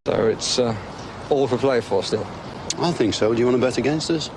So it's all for play for still. I think so. Do you want to bet against us?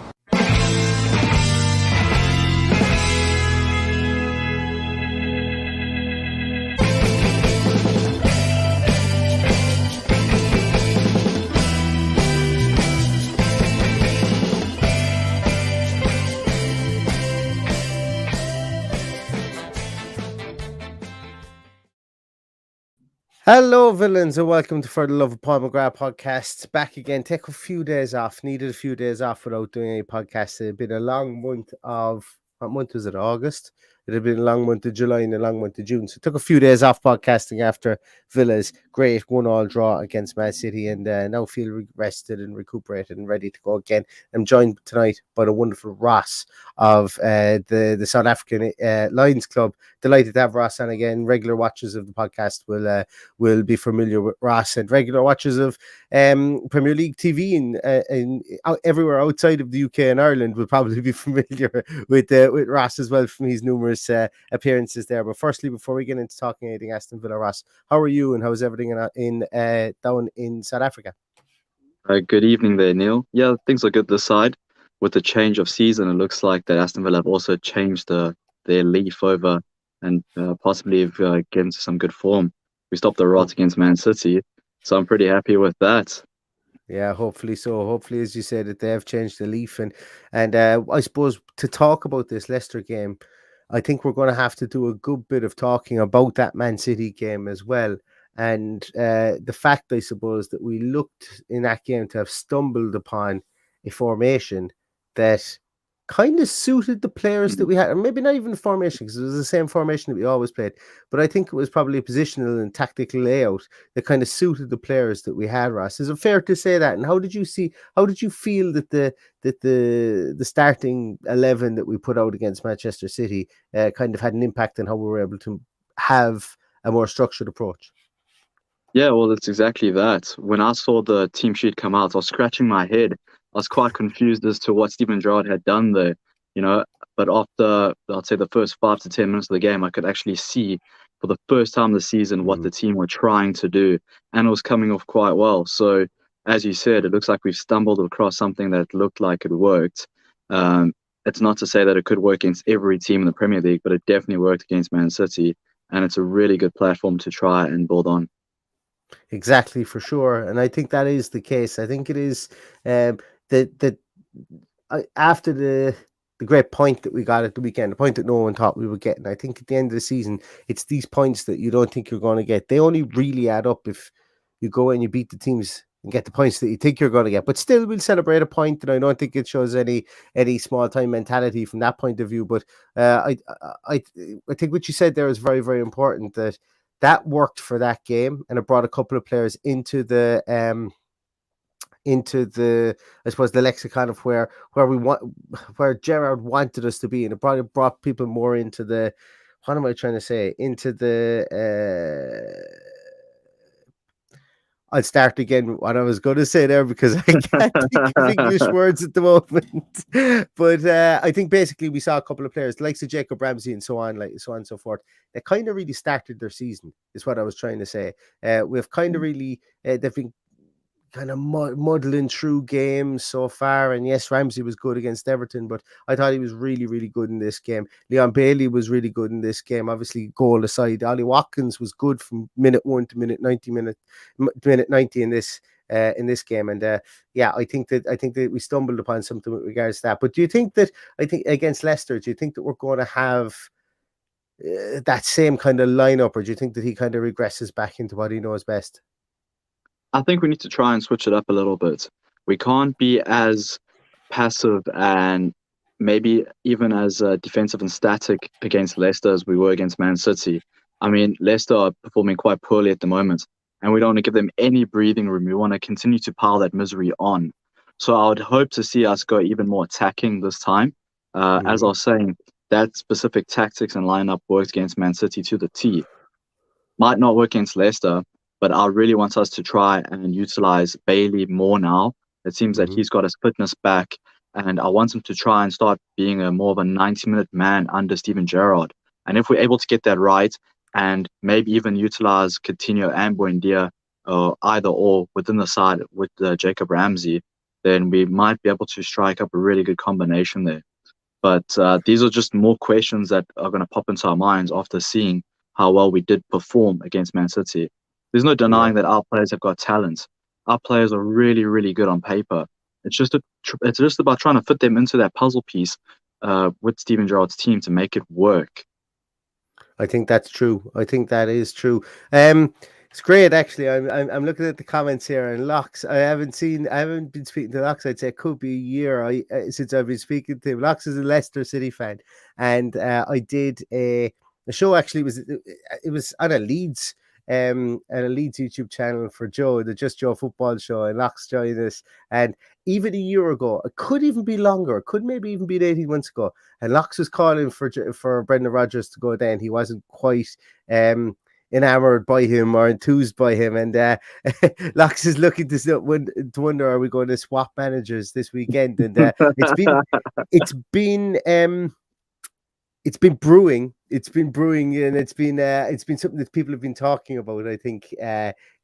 Hello, villains, and welcome to For the Love of Paul McGrath podcast. Back again. Take a few days off. Needed a few days off without doing any podcasts. It had been a long month of, what month was it? August? It had been a long month of July and a long month of June. So took a few days off podcasting after Villa's great 1-1 draw against Man City, and now feel rested and recuperated and ready to go again. I'm joined tonight by the wonderful Ross of the South African Lions Club. Delighted to have Ross on again. Regular watchers of the podcast will be familiar with Ross, and regular watchers of Premier League TV and everywhere outside of the UK and Ireland will probably be familiar with Ross as well from his numerous appearances there. But firstly, before we get into talking anything Aston Villa, Ross, how are you and how's everything down in South Africa? Good evening there, Neil. Yeah, things are good this side. With the change of season, it looks like that Aston Villa have also changed their leaf over and possibly get into some good form. We stopped the rot against Man City, so I'm pretty happy with that. Yeah, hopefully so. Hopefully, as you said, that they have changed the leaf. And I suppose to talk about this Leicester game, I think we're going to have to do a good bit of talking about that Man City game as well. And the fact, I suppose, that we looked in that game to have stumbled upon a formation that kind of suited the players that we had, or maybe not even the formation, because it was the same formation that we always played, but I think it was probably a positional and tactical layout that kind of suited the players that we had, Ross. Is it fair to say that? And how did you feel that the starting 11 that we put out against Manchester City kind of had an impact on how we were able to have a more structured approach? Yeah, well, it's exactly that. When I saw the team sheet come out, I was scratching my head. I was quite confused as to what Steven Gerrard had done there, but after, I'd say, the first 5 to 10 minutes of the game, I could actually see for the first time this season what the team were trying to do, and it was coming off quite well. So, as you said, it looks like we've stumbled across something that looked like it worked. It's not to say that it could work against every team in the Premier League, but it definitely worked against Man City, and it's a really good platform to try and build on. Exactly, for sure. And I think that is the case. I think it is after the great point that we got at the weekend, the point that no one thought we would get. And I think at the end of the season, it's these points that you don't think you're going to get. They only really add up if you go and you beat the teams and get the points that you think you're going to get. But still, we'll celebrate a point, and I don't think it shows any small time mentality from that point of view. But I think what you said there is very, very important, that worked for that game, and it brought a couple of players into the I suppose the lexicon of where Gerrard wanted us to be, and it brought people more into the, what am I trying to say, into the I'll start again what I was going to say there, because I can't think of English words at the moment. But I think basically we saw a couple of players, the likes of Jacob Ramsey and so on and so forth, that kind of really started their season, is what I was trying to say. We've kind of really, they've been kind of muddling through games so far. And yes, Ramsey was good against Everton, but I thought he was really, really good in this game. Leon Bailey was really good in this game, obviously goal aside. Ollie Watkins was good from minute 1 to minute 90 in this game. And I think that we stumbled upon something with regards to that. But do you think that, against Leicester, do you think that we're going to have that same kind of lineup, or do you think that he kind of regresses back into what he knows best? I think we need to try and switch it up a little bit. We can't be as passive and maybe even as defensive and static against Leicester as we were against Man City. I mean, Leicester are performing quite poorly at the moment, and we don't want to give them any breathing room. We want to continue to pile that misery on. So I would hope to see us go even more attacking this time. As I was saying, that specific tactics and lineup worked against Man City to the T. Might not work against Leicester, but I really want us to try and utilize Bailey more now. It seems that he's got his fitness back, and I want him to try and start being more of a 90-minute man under Steven Gerrard. And if we're able to get that right, and maybe even utilize Coutinho and Buendia either or within the side with Jacob Ramsey, then we might be able to strike up a really good combination there. But these are just more questions that are going to pop into our minds after seeing how well we did perform against Man City. There's no denying that our players have got talent. Our players are really, really good on paper. It's just about trying to fit them into that puzzle piece with Steven Gerrard's team to make it work. I think that's true. I think that is true. It's great, actually. I'm looking at the comments here, and Locks. I haven't been speaking to Locks. I'd say it could be a year since I've been speaking to him. Locks is a Leicester City fan, and I did a show. Actually, it was on a Leeds YouTube channel for Joe, the Just Joe football show, and Locks joined us. And even a year ago, it could even be longer. It could maybe even be 18 months ago. And Locks was calling for Brendan Rodgers to go then. He wasn't quite enamored by him or enthused by him. And Locks is looking to wonder, are we going to swap managers this weekend? And it's been brewing. It's been brewing, and it's been something that people have been talking about. I think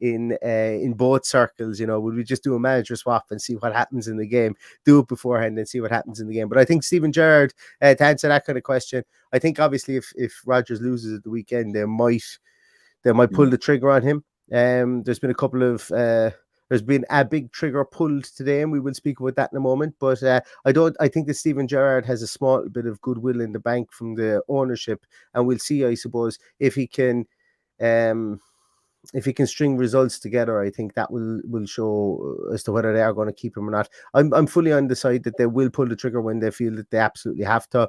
in both circles, would we just do a manager swap and see what happens in the game? Do it beforehand and see what happens in the game. But I think Steven Gerrard, to answer that kind of question, I think obviously if Rodgers loses at the weekend, they might pull the trigger on him. There's been a couple of there's been a big trigger pulled today, and we will speak about that in a moment. But I think that Steven Gerrard has a small bit of goodwill in the bank from the ownership, and we'll see, I suppose, if he can string results together. I think that will show as to whether they are going to keep him or not. I'm fully on the side that they will pull the trigger when they feel that they absolutely have to.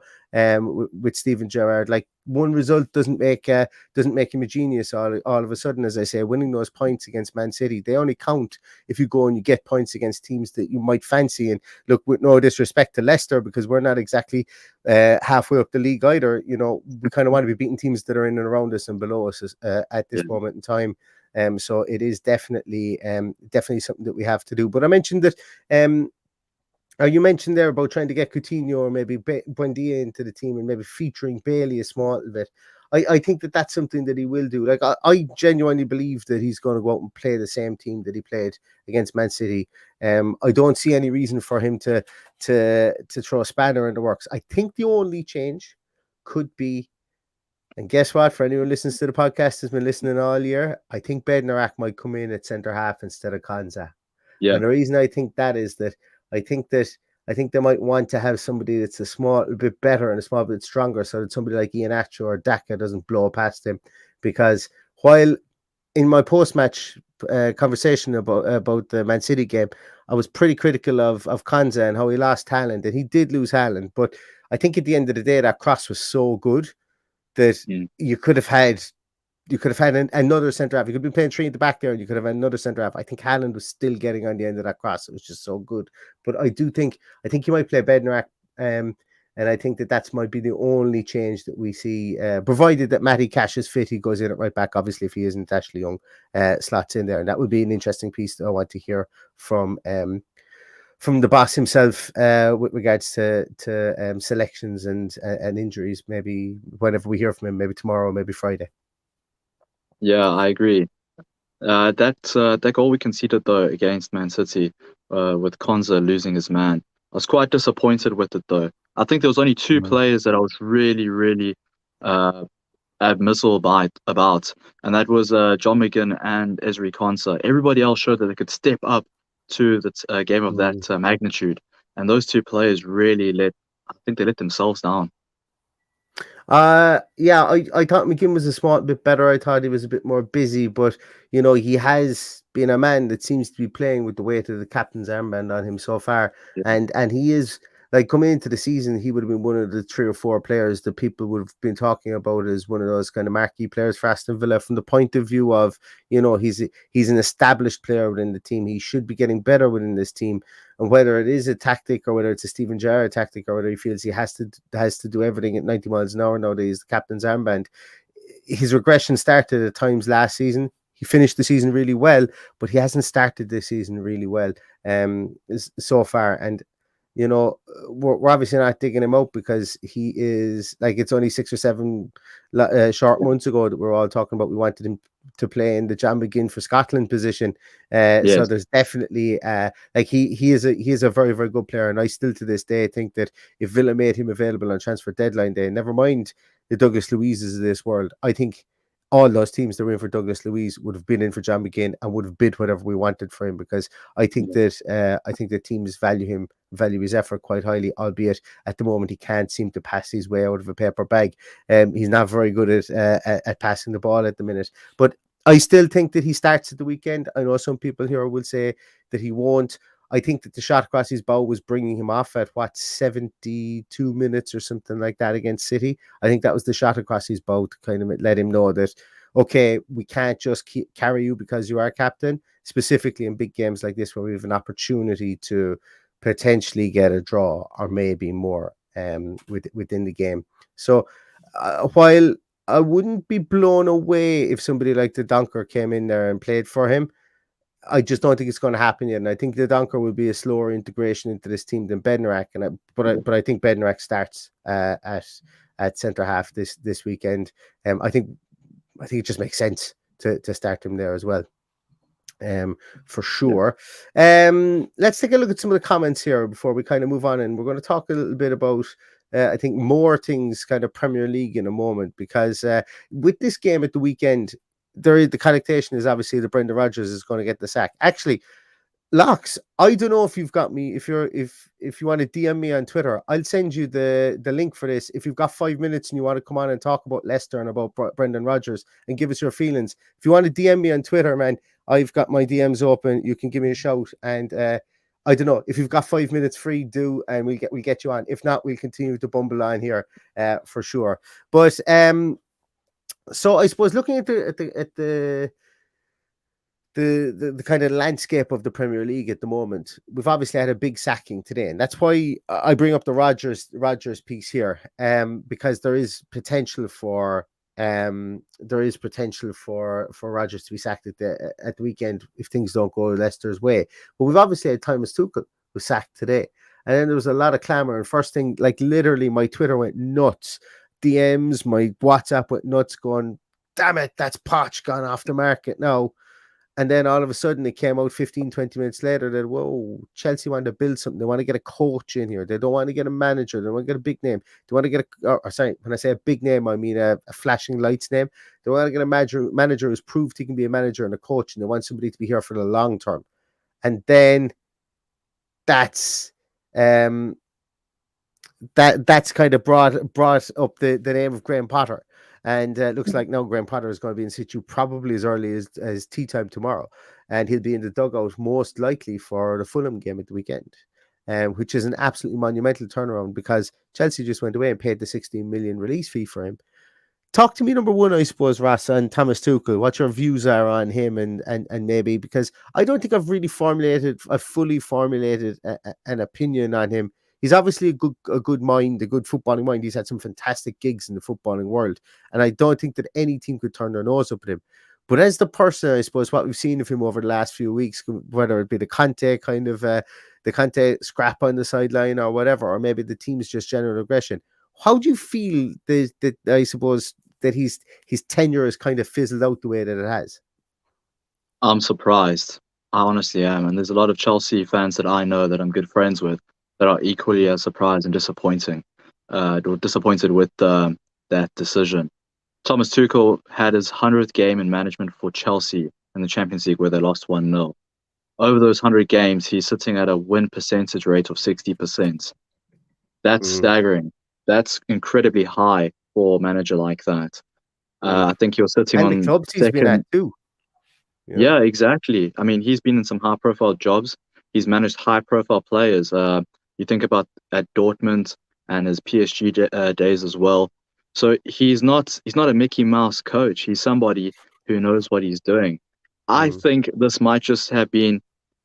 With Steven Gerrard, like, one result doesn't make him a genius all of a sudden. As I say, winning those points against Man City, they only count if you go and you get points against teams that you might fancy. And look, with no disrespect to Leicester, because we're not exactly halfway up the league either. We kind of want to be beating teams that are in and around us and below us at this moment in time. So it is definitely something that we have to do. But I mentioned that you mentioned there about trying to get Coutinho or maybe Buendia into the team and maybe featuring Bailey a small bit. I think that that's something that he will do. Like, I genuinely believe that he's going to go out and play the same team that he played against Man City. I don't see any reason for him to throw a spanner in the works. I think the only change could be, and guess what? For anyone who listens to the podcast has been listening all year, I think Bednarak might come in at centre half instead of Konsa. Yeah. And the reason I think that is that I think they might want to have somebody that's a small bit better and a small bit stronger, so that somebody like Iheanacho or Daka doesn't blow past him. Because while in my post-match conversation about the Man City game, I was pretty critical of Konsa and how he lost Haaland, and he did lose Haaland. But I think at the end of the day, that cross was so good that you could have had another centre half. You could be playing three at the back there, and you could have another centre half. I think Haaland was still getting on the end of that cross. It was just so good. But I think you might play Bednarak, and I think that might be the only change that we see, provided that Matty Cash is fit. He goes in at right back. Obviously, if he isn't, Ashley Young slots in there, and that would be an interesting piece that I want to hear from the boss himself with regards to selections and injuries. Maybe whenever we hear from him, maybe tomorrow, maybe Friday. Yeah, I agree. That goal we conceded though against Man City, with Konsa losing his man, I was quite disappointed with it though. I think there was only two players that I was really, really admissible about, and that was John McGinn and Ezri Konsa. Everybody else showed that they could step up to the game of that magnitude, and those two players really let themselves down. I thought McGinn was a small bit better. I thought he was a bit more busy, but he has been a man that seems to be playing with the weight of the captain's armband on him so far. Yeah. And he is, like, coming into the season, he would have been one of the 3 or 4 players that people would have been talking about as one of those kind of marquee players for Aston Villa, from the point of view of, he's an established player within the team. He should be getting better within this team. And whether it is a tactic or whether it's a Steven Gerrard tactic or whether he feels he has to do everything at 90 miles an hour nowadays, the captain's armband, his regression started at times last season. He finished the season really well, but he hasn't started this season really well so far. And we're obviously not digging him out because he is, like, it's only 6 or 7 short months ago that we're all talking about we wanted him to play in the John McGinn for Scotland position. So there's definitely like he is a very, very good player, and I still to this day think that if Villa made him available on transfer deadline day, never mind the Douglas Luizes of this world, I think all those teams that were in for Douglas Luiz would have been in for John McGinn and would have bid whatever we wanted for him, because I think that teams value his effort quite highly, albeit at the moment he can't seem to pass his way out of a paper bag. He's not very good at passing the ball at the minute, but I still think that he starts at the weekend. I know some people here will say that he won't. I think that the shot across his bow was bringing him off at 72 minutes or something like that against City. I think that was the shot across his bow to kind of let him know that, okay, we can't just carry you because you are captain, specifically in big games like this where we have an opportunity to potentially get a draw or maybe more within the game. So while I wouldn't be blown away if somebody like the Donker came in there and played for him, I just don't think it's going to happen yet. And I think the Donker will be a slower integration into this team than Bednarak. But I think Bednarak starts at centre half this weekend. I think it just makes sense to start him there as well. For sure. Let's take a look at some of the comments here before we kind of move on, and we're going to talk a little bit about I think more things kind of Premier League in a moment, because with this game at the weekend, the connotation is obviously that Brendan Rodgers is going to get the sack. Actually, Locks, I don't know if you've got me. If you want to DM me on Twitter, I'll send you the link for this. If you've got 5 minutes and you want to come on and talk about Leicester and about Brendan Rodgers and give us your feelings, if you want to DM me on Twitter, man, I've got my DMs open. You can give me a shout, and I don't know if you've got 5 minutes free, do, and we'll get you on. If not, we'll continue to bumble on here for sure. But so I suppose looking at the kind of landscape of the Premier League at the moment, we've obviously had a big sacking today, and that's why I bring up the Rodgers piece here, because there is potential for Rodgers to be sacked at the weekend if things don't go Leicester's way. But we've obviously had Thomas Tuchel was sacked today, and then there was a lot of clamour. And first thing, like literally, my Twitter went nuts. DMs, my WhatsApp went nuts, going, "Damn it, that's Poch gone off the market now." And then all of a sudden it came out 15, 20 minutes later that, whoa, Chelsea want to build something. They want to get a coach in here. They don't want to get a manager. They want to get a big name. They want to get when I say a big name, I mean a flashing lights name. They want to get a manager who's proved he can be a manager and a coach, and they want somebody to be here for the long term. And then that's kind of brought up the name of Graham Potter. And it looks like now Graham Potter is going to be in situ probably as early as tea time tomorrow. And he'll be in the dugout most likely for the Fulham game at the weekend, which is an absolutely monumental turnaround because Chelsea just went away and paid the 16 million release fee for him. Talk to me, number one, I suppose, Ross, on Thomas Tuchel, what your views are on him and maybe, because I don't think I've fully formulated an opinion on him. He's obviously a good mind, a good footballing mind. He's had some fantastic gigs in the footballing world, and I don't think that any team could turn their nose up at him. But as the person, I suppose, what we've seen of him over the last few weeks, whether it be the Conte scrap on the sideline or whatever, or maybe the team's just general aggression, how do you feel that I suppose that his tenure has kind of fizzled out the way that it has? I'm surprised. I honestly am, and there's a lot of Chelsea fans that I know that I'm good friends with that are equally as surprised and disappointed with that decision. Thomas Tuchel had his 100th game in management for Chelsea in the Champions League, where they lost 1-0. Over those 100 games, he's sitting at a win percentage rate of 60%. That's staggering. That's incredibly high for a manager like that. I think you're sitting on the clubs he's been at too. Yeah, exactly. I mean, he's been in some high-profile jobs. He's managed high-profile players. You think about at Dortmund and his PSG days as well. So he's not a Mickey Mouse coach. He's somebody who knows what he's doing. I think this might just have been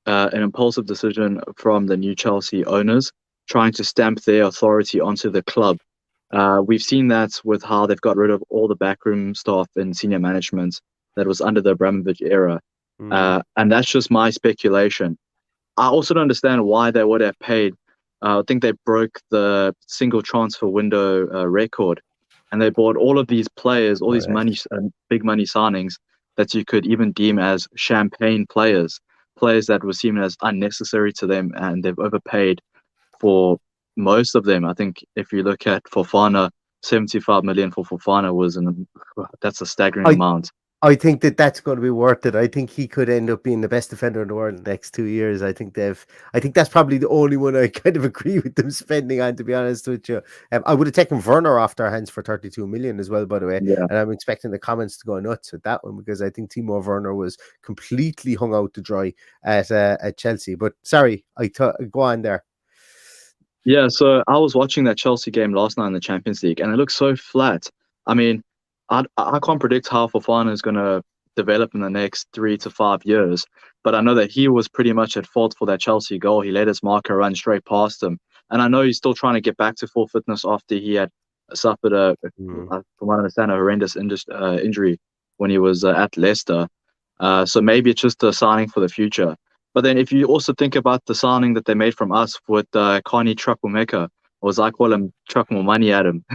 an impulsive decision from the new Chelsea owners trying to stamp their authority onto the club. We've seen that with how they've got rid of all the backroom staff and senior management that was under the Abramovich era. And that's just my speculation. I also don't understand why they would have paid. I think they broke the single transfer window record, and they bought all of these players, all these big money signings that you could even deem as champagne players that were seen as unnecessary to them, and they've overpaid for most of them. I think if you look at Fofana, 75 million for Fofana that's a staggering amount. I think that's going to be worth it. I think he could end up being the best defender in the world in the next 2 years. I think that's probably the only one I kind of agree with them spending on, to be honest with you. I would have taken Werner off their hands for 32 million as well, by the way. Yeah. And I'm expecting the comments to go nuts with that one, because I think Timo Werner was completely hung out to dry at Chelsea. But sorry, go on there. Yeah, so I was watching that Chelsea game last night in the Champions League, and it looks so flat. I mean, I can't predict how Fofana is going to develop in the next 3 to 5 years, but I know that he was pretty much at fault for that Chelsea goal. He let his marker run straight past him, and I know he's still trying to get back to full fitness after he had suffered from what I understand, a horrendous injury when he was at Leicester. So maybe it's just a signing for the future. But then if you also think about the signing that they made from us with Carney Chukwuemeka, or as I call him, chuck more money at him.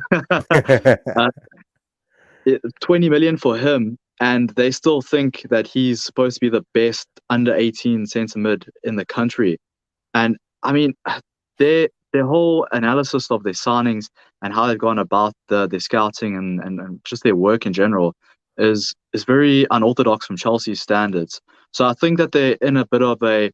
20 million for him, and they still think that he's supposed to be the best under 18 centre mid in the country. And I mean, their whole analysis of their signings and how they've gone about their scouting and just their work in general is very unorthodox from Chelsea's standards. So I think that they're in a bit of a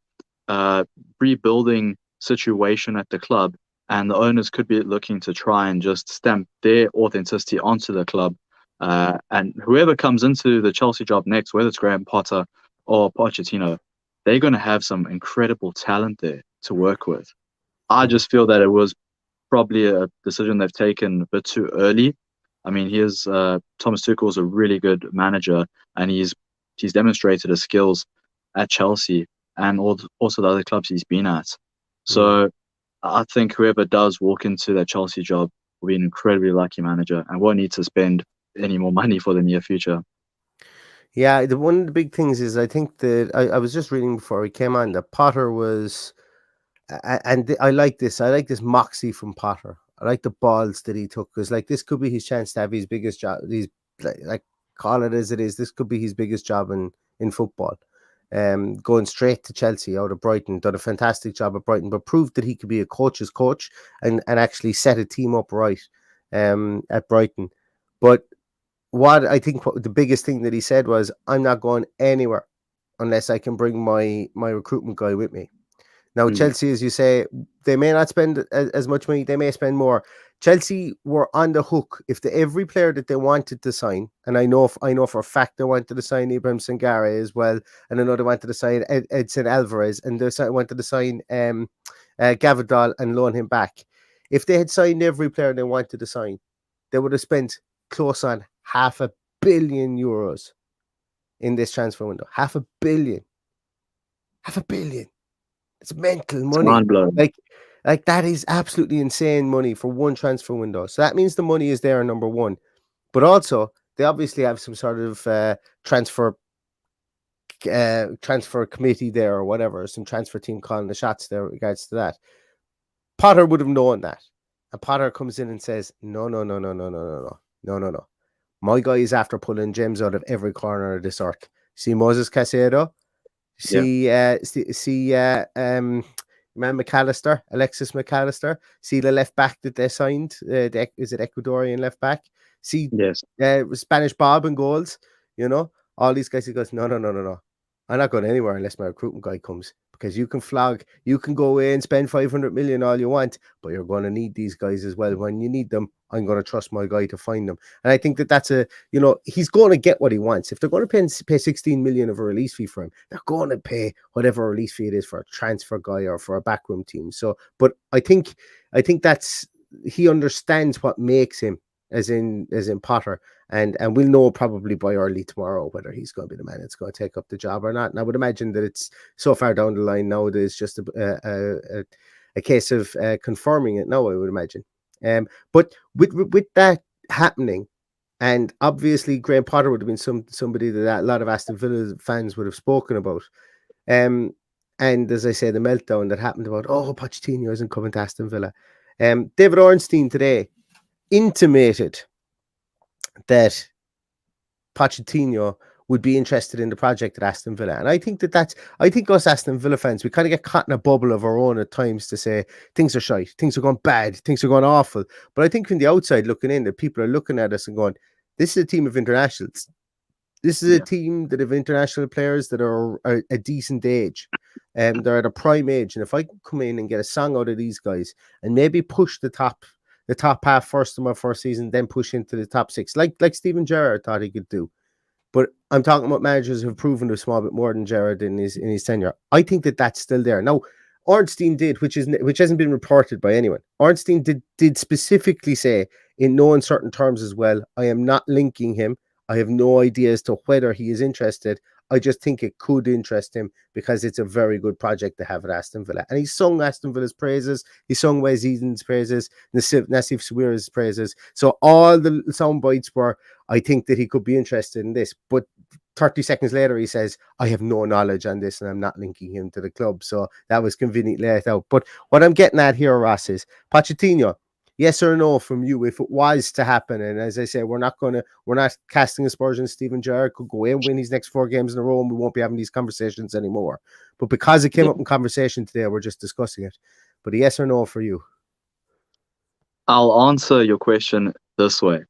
rebuilding situation at the club, and the owners could be looking to try and just stamp their authenticity onto the club. And whoever comes into the Chelsea job next, whether it's Graham Potter or Pochettino, they're going to have some incredible talent there to work with. I just feel that it was probably a decision they've taken a bit too early. I mean, Thomas Tuchel is a really good manager, and he's demonstrated his skills at Chelsea and also the other clubs he's been at. So I think whoever does walk into that Chelsea job will be an incredibly lucky manager and won't need to spend any more money for the near future. Yeah, one of the big things is, I think that I was just reading before we came on that Potter was, and I like this moxie from Potter. I like the balls that he took, because like this could be his chance to have his biggest job. He's like call it as it is. This could be his biggest job in football. Going straight to Chelsea out of Brighton, done a fantastic job at Brighton, but proved that he could be a coach's coach and actually set a team up right at Brighton. But what I think the biggest thing that he said was, I'm not going anywhere unless I can bring my recruitment guy with me. Now, Chelsea, as you say, they may not spend as much money. They may spend more. Chelsea were on the hook. If every player that they wanted to sign, and I know for a fact they wanted to sign Ibrahim Sangare as well, and I know they wanted to sign Edson Alvarez, and they wanted to sign Gavadal and loan him back. If they had signed every player they wanted to sign, they would have spent close on €500 million in this transfer window. €500 million. €500 million. It's mental money. Mind-blowing. Like that is absolutely insane money for one transfer window. So that means the money is there, number one. But also, they obviously have some sort of transfer committee there or whatever, some transfer team calling the shots there with regards to that. Potter would have known that. And Potter comes in and says, no. My guy is after pulling gems out of every corner of this earth. See Moses Caicedo? See McAllister, Alexis McAllister. See the left back that they signed. Is it Ecuadorian left back? See, yes, Spanish Bob and goals. You know, all these guys. He goes, no. I'm not going anywhere unless my recruitment guy comes, because you can go away and spend 500 million all you want, but you're going to need these guys as well. When you need them, I'm going to trust my guy to find them. And I think that's he's going to get what he wants. If they're going to pay 16 million of a release fee for him, they're going to pay whatever release fee it is for a transfer guy or for a backroom team. So, but I think that's, he understands what makes him, as in Potter, and we'll know probably by early tomorrow whether he's going to be the man that's going to take up the job or not. And I would imagine that it's so far down the line now that it's just a case of confirming it now, I would imagine. But with that happening, and obviously Graham Potter would have been somebody that a lot of Aston Villa fans would have spoken about. And as I say, the meltdown that happened about, Pochettino isn't coming to Aston Villa. David Ornstein today intimated that Pochettino would be interested in the project at Aston Villa. And I think I think us Aston Villa fans, we kind of get caught in a bubble of our own at times to say things are shite, things are going bad, things are going awful. But I think from the outside looking in, that people are looking at us and going, this is a team of internationals. This is a team that have international players that are a decent age. They're at a prime age. And if I can come in and get a song out of these guys and maybe push the top half first of my first season, then push into the top six, like Steven Gerrard thought he could do. But I'm talking about managers who have proven a small bit more than Gerrard in his tenure. I think that's still there. Now, Ornstein did, which hasn't been reported by anyone. Ornstein did specifically say in no uncertain terms as well, I am not linking him. I have no idea as to whether he is interested. I just think it could interest him because it's a very good project to have at Aston Villa. And he sung Aston Villa's praises. He sung Wes Eden's praises, Nassif Sawira's praises. So all the sound bites were, I think that he could be interested in this. But 30 seconds later, he says, I have no knowledge on this and I'm not linking him to the club. So that was conveniently let out. But what I'm getting at here, Ross, is Pochettino, yes or no from you if it was to happen. And as I say, we're not casting aspersions. Steven Gerrard could go in, win his next 4 games in a row, and we won't be having these conversations anymore. But because it came up in conversation today, we're just discussing it. But a yes or no for you? I'll answer your question this way.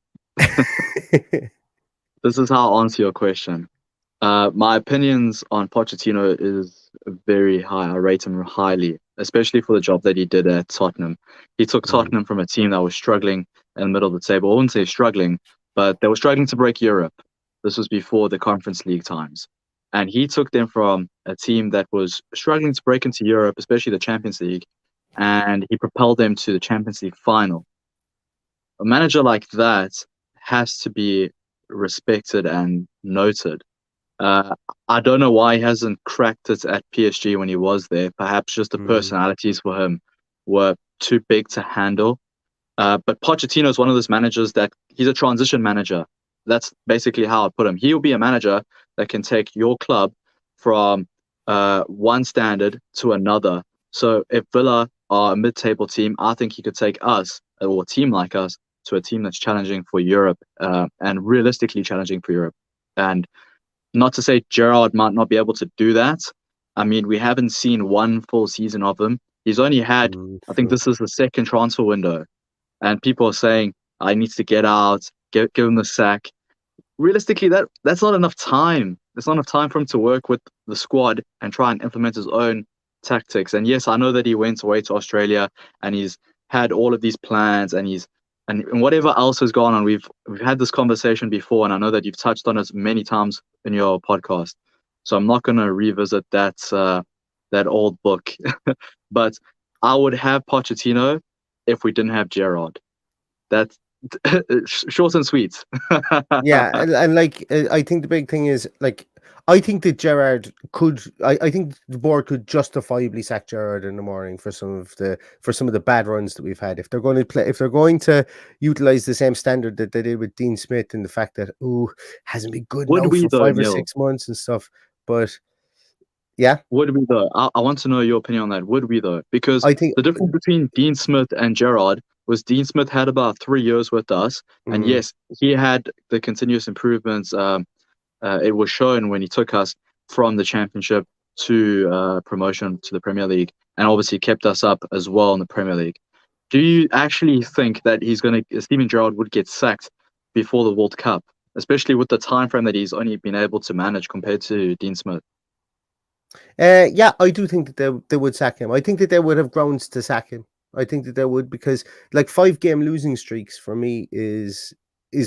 This is how I'll answer your question. My opinions on Pochettino is very high. I rate him highly, especially for the job that he did at Tottenham. He took Tottenham from a team that was struggling in the middle of the table. I wouldn't say struggling, but they were struggling to break Europe. This was before the Conference League times. And he took them from a team that was struggling to break into Europe, especially the Champions League, and he propelled them to the Champions League final. A manager like that has to be respected and noted. I don't know why he hasn't cracked it at PSG when he was there. Perhaps just the personalities for him were too big to handle. But Pochettino is one of those managers that he's a transition manager. That's basically how I put him. He'll be a manager that can take your club from one standard to another. So if Villa are a mid-table team, I think he could take us, or a team like us, to a team that's challenging for Europe and realistically challenging for Europe. And not to say Gerrard might not be able to do that. I mean, we haven't seen one full season of him. He's only had, I think this is the second transfer window. And people are saying, I need to get out, give him the sack. Realistically, that's not enough time. There's not enough time for him to work with the squad and try and implement his own tactics. And yes, I know that he went away to Australia and he's had all of these plans and whatever else has gone on. We've had this conversation before, and I know that you've touched on it many times in your podcast. So I'm not going to revisit that old book. But I would have Pochettino if we didn't have Gerrard. That's short and sweet. Yeah, and like I think the big thing is, like, I think that Gerrard could. I think the board could justifiably sack Gerrard in the morning for some of the bad runs that we've had. If they're going to utilize the same standard that they did with Dean Smith and the fact that hasn't been good now for 5 or 6 months and stuff. But yeah, would we though? I want to know your opinion on that. Would we though? Because I think the difference between Dean Smith and Gerrard was Dean Smith had about 3 years with us, and yes, he had the continuous improvements. It was shown when he took us from the Championship to promotion to the Premier League, and obviously kept us up as well in the Premier League. Do you actually think that Steven Gerrard would get sacked before the World Cup, especially with the time frame that he's only been able to manage compared to Dean Smith? Yeah, I do think that they would sack him. I think that they would have grounds to sack him. I think that they would, because like 5-game losing streaks for me is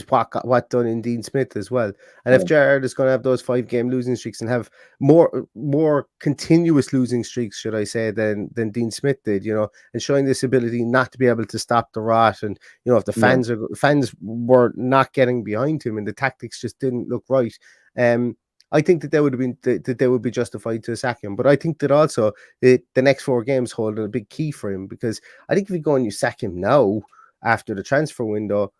what done in Dean Smith as well. And if Gerrard is going to have those 5-game losing streaks and have more continuous losing streaks, should I say, than Dean Smith did, and showing this ability not to be able to stop the rot, and if the fans were not getting behind him and the tactics just didn't look right, I think that they would be justified to sack him. But I think that also the next 4 games hold a big key for him, because I think if you go and you sack him now after the transfer window,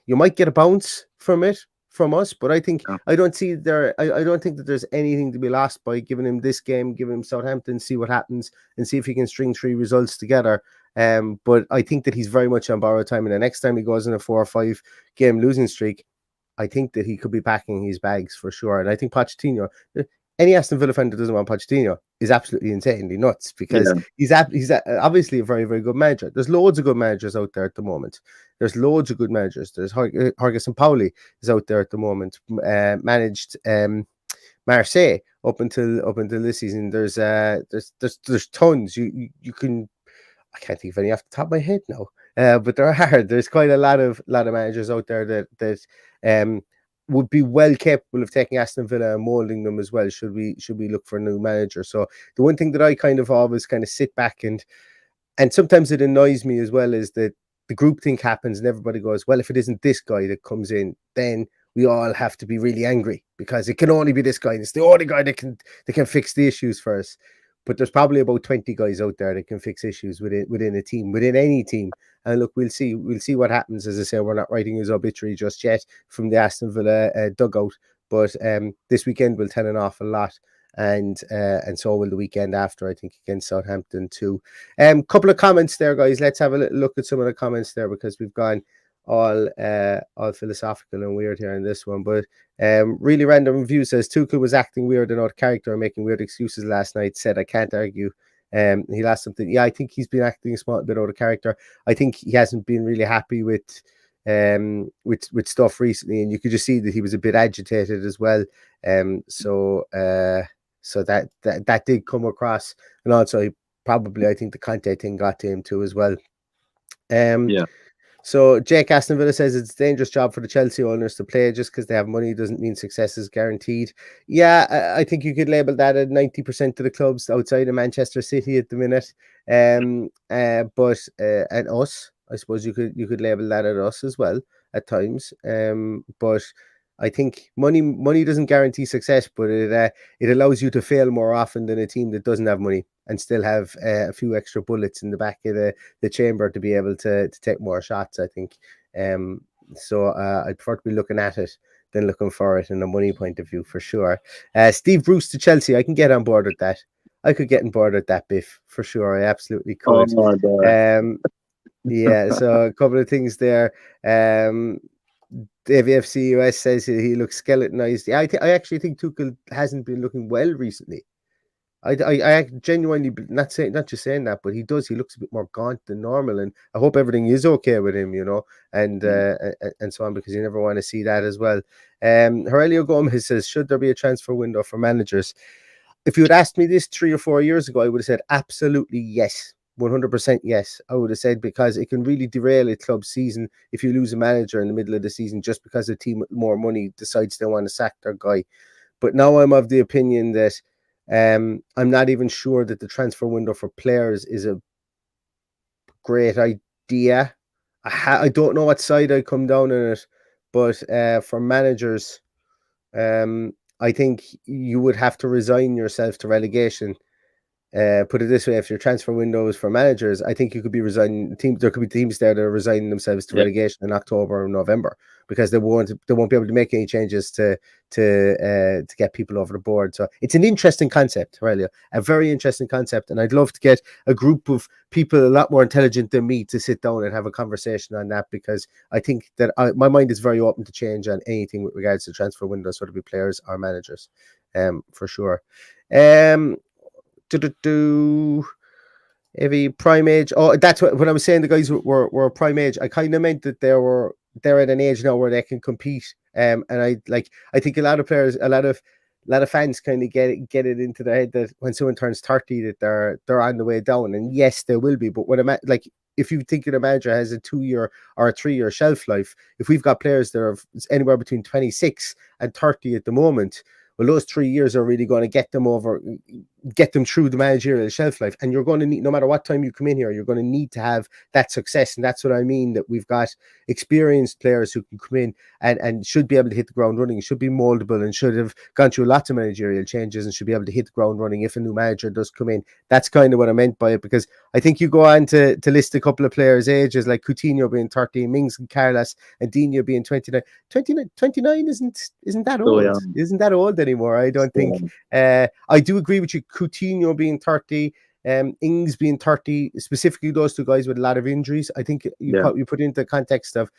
you might get a bounce from us. But I think I don't think that there's anything to be lost by giving him this game, giving him Southampton, see what happens, and see if he can string 3 results together. But I think that he's very much on borrowed time, and the next time he goes in a 4 or 5 game losing streak, I think that he could be packing his bags for sure. And I think Pochettino, any Aston Villa fan that doesn't want Pochettino is absolutely insanely nuts, because he's obviously a very, very good manager. There's loads of good managers out there at the moment. There's loads of good managers. There's Jorge Sampaoli is out there at the moment, managed Marseille up until this season. There's tons. You can, I can't think of any off the top of my head now, but there's quite a lot of managers out there that would be well capable of taking Aston Villa and molding them as well. Should we look for a new manager? So the one thing that I kind of always kind of sit back and sometimes it annoys me as well is that the groupthink happens and everybody goes, well, if it isn't this guy that comes in, then we all have to be really angry because it can only be this guy. And it's the only guy that can fix the issues for us. But there's probably about 20 guys out there that can fix issues within a team, within any team. And look, we'll see what happens. As I say, we're not writing his obituary just yet from the Aston Villa dugout, but this weekend will tell an awful lot, and so will the weekend after, I think, against Southampton too. Couple of comments there, guys. Let's have a little look at some of the comments there, because we've gone all philosophical and weird here in this one. But really random review says Tuchel was acting weird and out of character and making weird excuses last night. Said I can't argue. He lost something. Yeah, I think he's been acting a small bit out of character. I think he hasn't been really happy with stuff recently, and you could just see that he was a bit agitated as well. So that did come across, and also probably I think the Conte thing got to him too as well. Yeah. So Jake Aston Villa says it's a dangerous job for the Chelsea owners to play. Just because they have money doesn't mean success is guaranteed. Yeah, I think you could label that at 90% of the clubs outside of Manchester City at the minute. But and us, I suppose you could label that at us as well at times. But I think money doesn't guarantee success, but it allows you to fail more often than a team that doesn't have money and still have a few extra bullets in the back of the chamber to be able to take more shots, I think. So I'd prefer to be looking at it than looking for it in a money point of view, for sure. Steve Bruce to Chelsea, I can get on board with that. I could get on board with that, Biff, for sure. I absolutely could. Yeah, so a couple of things there. Dave FC US says he looks skeletonized. Yeah, I actually think Tuchel hasn't been looking well recently. I genuinely, not just saying that, but he does. He looks a bit more gaunt than normal, and I hope everything is okay with him, and so on, because you never want to see that as well. Aurelio Gomez says, should there be a transfer window for managers? If you had asked me this 3 or 4 years ago, I would have said absolutely yes. 100% yes, I would have said, because it can really derail a club's season if you lose a manager in the middle of the season just because a team with more money decides they want to sack their guy. But now I'm of the opinion that I'm not even sure that the transfer window for players is a great idea. I don't know what side I come down on it, but for managers, I think you would have to resign yourself to relegation. Put it this way: if your transfer window is for managers, I think you could be resigning. There could be teams there that are resigning themselves to relegation in October or November, because they won't be able to make any changes to get people over the board. So it's an interesting concept, Aurelio, a very interesting concept, and I'd love to get a group of people a lot more intelligent than me to sit down and have a conversation on that, because I think that my mind is very open to change on anything with regards to transfer windows, whether it be players or managers, for sure. Every prime age. Oh, that's what when I was saying the guys were prime age, I kind of meant that they're at an age now where they can compete. And I think a lot of players, a lot of fans kind of get it into their head that when someone turns 30 that they're on the way down. And yes, they will be. But when if you think that a manager has a 2-year or a 3-year shelf life, if we've got players that are anywhere between 26 and 30 at the moment, well, those 3 years are really going to get them through the managerial shelf life. And you're going to need, no matter what time you come in here, you're going to need to have that success. And that's what I mean, that we've got experienced players who can come in and should be able to hit the ground running, should be moldable, and should have gone through lots of managerial changes and should be able to hit the ground running if a new manager does come in. That's kind of what I meant by it, because I think you go on to list a couple of players' ages, like Coutinho being 30, Mings and Carlos, and Dino being 29. 29 isn't that old. Yeah. Isn't that old anymore? I don't think. I do agree with you. Coutinho being 30, Ings being 30, specifically those two guys with a lot of injuries. I think you put into the context of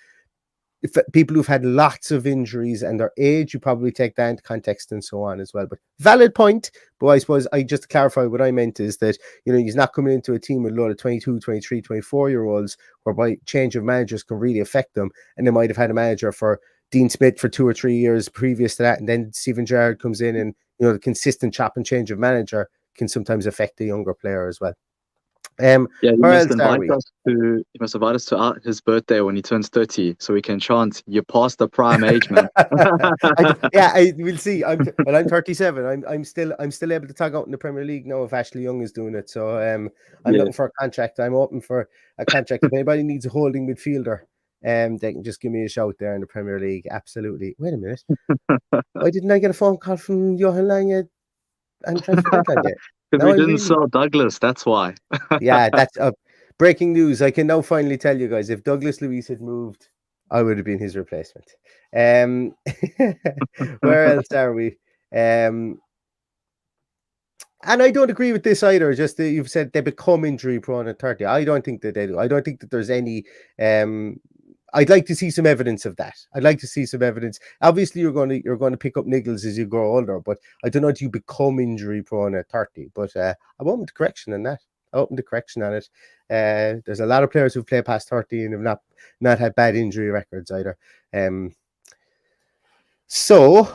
people who've had lots of injuries and their age, you probably take that into context and so on as well. But valid point. But I suppose just to clarify what I meant is that, he's not coming into a team with a lot of 22, 23, 24-year-olds whereby change of managers can really affect them. And they might have had a manager for Dean Smith for 2 or 3 years previous to that. And then Steven Gerrard comes in and, the consistent chop and change of manager can sometimes affect the younger player as well. You must invite us to his birthday when he turns 30, so we can chant, "You passed the prime age, man." We'll see. I'm 37. I'm still able to tag out in the Premier League now if Ashley Young is doing it. So I'm looking for a contract. I'm open for a contract. If anybody needs a holding midfielder, they can just give me a shout there in the Premier League. Absolutely. Wait a minute. Why didn't I get a phone call from Johan Lange and transfer deadline yet? Because we didn't sell Douglas, that's why. Yeah, that's breaking news. I can now finally tell you guys, if Douglas Luiz had moved, I would have been his replacement. Where else are we? And I don't agree with this either. Just that you've said they become injury prone at 30. I don't think that they do. I don't think that there's any. I'd like to see some evidence of that. I'd like to see some evidence. Obviously, you're going to pick up niggles as you grow older, but I don't know if you become injury prone at 30. But I'm open to correction on that. There's a lot of players who've played past 30 and have not had bad injury records either. So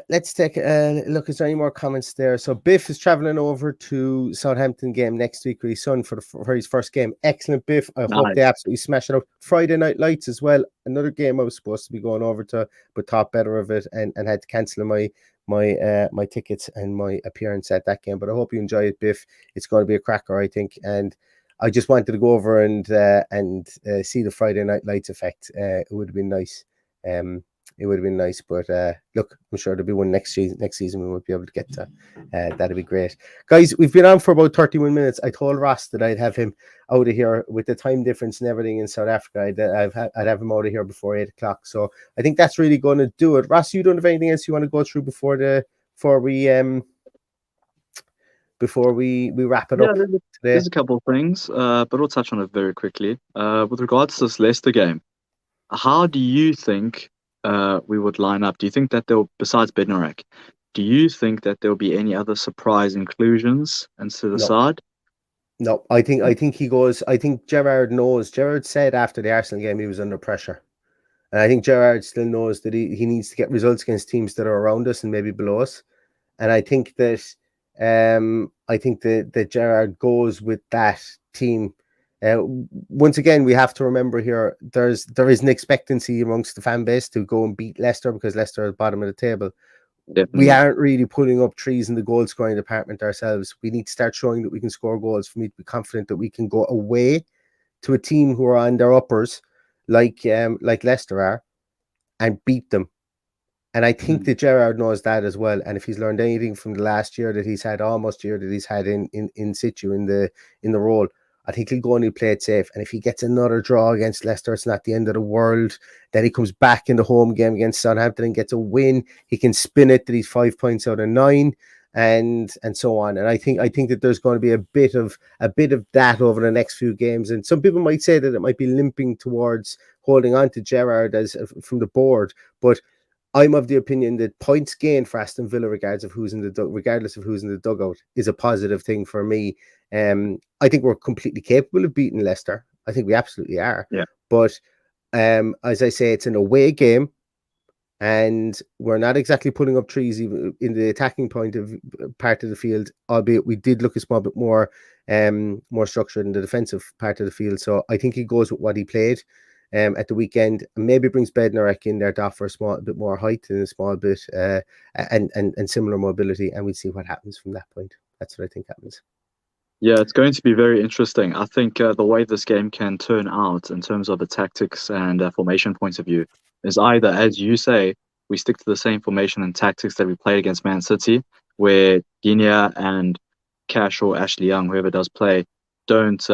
let's take a look. Is there any more comments there? So Biff is traveling over to Southampton game next week with his son for his first game. Excellent, Biff. I hope they absolutely smash it out. Friday Night Lights as well. Another game I was supposed to be going over to, but thought better of it and had to cancel my tickets and my appearance at that game. But I hope you enjoy it, Biff. It's going to be a cracker, I think. And I just wanted to go over and see the Friday Night Lights effect. It would have been nice. It would have been nice, but look, I'm sure there'll be one next season. We won't be able to get to. That'd be great, guys. We've been on for about 31 minutes. I told Ross that I'd have him out of here with the time difference and everything in South Africa. I'd have him out of here before 8 o'clock. So I think that's really going to do it. Ross, you don't have anything else you want to go through before we wrap it up today? There's a couple of things, but we'll touch on it very quickly. With regards to this Leicester game, how do you think we would line up? Do you think that besides Bednarek, do you think that there'll be any other surprise inclusions into the side? No, I think he goes. I think Gerrard knows. Gerrard said after the Arsenal game he was under pressure, and I think Gerrard still knows that he needs to get results against teams that are around us and maybe below us. And I think that that Gerrard goes with that team. Once again, we have to remember here there is an expectancy amongst the fan base to go and beat Leicester because Leicester are at the bottom of the table. Definitely. We aren't really putting up trees in the goal scoring department ourselves. We need to start showing that we can score goals for me to be confident that we can go away to a team who are on their uppers like Leicester are and beat them. And I think that Gerrard knows that as well. And if he's learned anything from the last year that he's had, almost year that he's had in situ in the role, I think he'll go and he'll play it safe. And if he gets another draw against Leicester, it's not the end of the world. Then he comes back in the home game against Southampton and gets a win. He can spin it that he's 5 points out of 9 and so on. And I think that there's going to be a bit of that over the next few games. And some people might say that it might be limping towards holding on to Gerrard as from the board. But I'm of the opinion that points gained for Aston Villa, regardless of who's in the dugout, is a positive thing for me. I think we're completely capable of beating Leicester. I think we absolutely are. Yeah. But as I say, it's an away game, and we're not exactly putting up trees even in the attacking part of the field. Albeit we did look a small bit more structured in the defensive part of the field. So I think he goes with what he played at the weekend, and maybe brings Bednarek in there to offer a small bit more height and a small bit and similar mobility, and we'll see what happens from that point. That's what I think happens. Yeah, it's going to be very interesting. I think the way this game can turn out in terms of the tactics and formation points of view is either, as you say, we stick to the same formation and tactics that we played against Man City, where Digne and Cash or Ashley Young, whoever does play, don't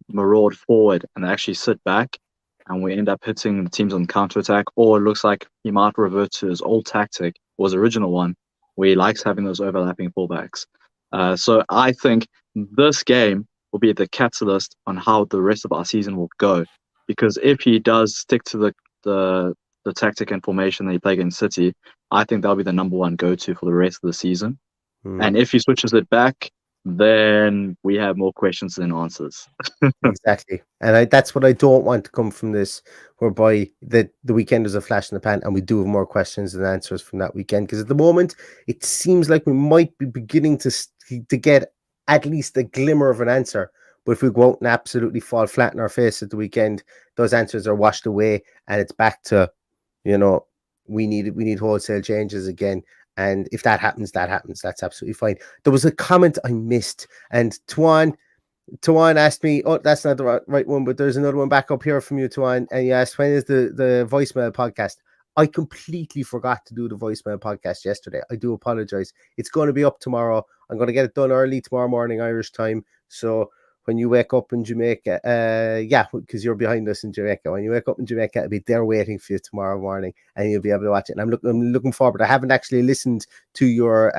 maraud forward and actually sit back, and we end up hitting the teams on counter-attack, or it looks like he might revert to his old tactic, or his original one, where he likes having those overlapping fullbacks. So I think this game will be the catalyst on how the rest of our season will go. Because if he does stick to the the tactic and formation that he played against City, I think that'll be the number one go-to for the rest of the season. And if he switches it back, then we have more questions than answers. Exactly. And that's what I don't want to come from this, whereby the weekend is a flash in the pan and we do have more questions than answers from that weekend. Because at the moment, it seems like we might be beginning to get at least a glimmer of an answer. But if we go out and absolutely fall flat in our face at the weekend, those answers are washed away and it's back to, we need wholesale changes again. And if that happens, that happens. That's absolutely fine. There was a comment I missed, and Tuan asked me, oh, that's not the right one, but there's another one back up here from you, Tuan, and you asked, when is the voicemail podcast? I completely forgot to do the voicemail podcast yesterday. I do apologize. It's going to be up tomorrow. I'm going to get it done early tomorrow morning, Irish time. So when you wake up in Jamaica, because you're behind us in Jamaica. When you wake up in Jamaica, it'll be there waiting for you tomorrow morning, and you'll be able to watch it. And I'm looking forward. I haven't actually listened to your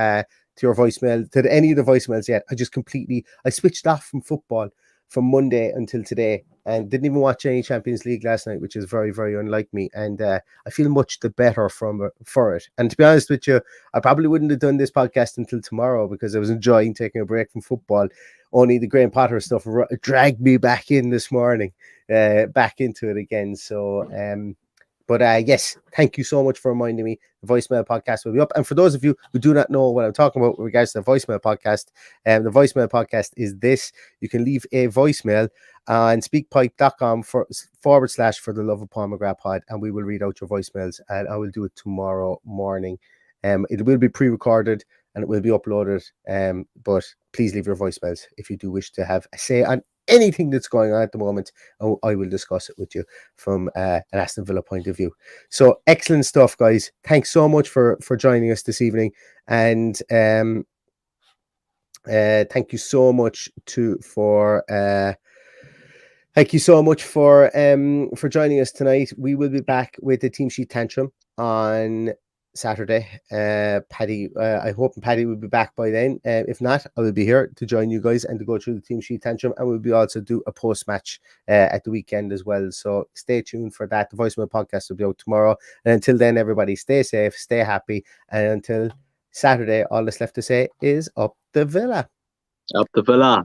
voicemail, to any of the voicemails yet. I switched off from football from Monday until today, and didn't even watch any Champions League last night, which is very, very unlike me. And I feel much the better for it. And to be honest with you, I probably wouldn't have done this podcast until tomorrow because I was enjoying taking a break from football. Only the Graham Potter stuff dragged me back in this morning, back into it again. So, but yes, thank you so much for reminding me. The voicemail podcast will be up. And for those of you who do not know what I'm talking about with regards to the voicemail podcast, the voicemail podcast is this. You can leave a voicemail on speakpipe.com /for the Love of Paul McGrath pod, and we will read out your voicemails, and I will do it tomorrow morning. It will be pre-recorded and it will be uploaded. But please leave your voicemails if you do wish to have a say on anything that's going on at the moment. I will discuss it with you from an Aston Villa point of view. So excellent stuff, guys. Thanks so much for joining us this evening, and thank you so much for joining us tonight. We will be back with the team sheet tantrum on Saturday. Paddy, I hope Paddy will be back by then. If not, I will be here to join you guys and to go through the team sheet tantrum, and we'll be also do a post match at the weekend as well. So stay tuned for that. The voicemail podcast will be out tomorrow, and until then, everybody stay safe, stay happy, and until Saturday, all that's left to say is up the Villa. Up the Villa.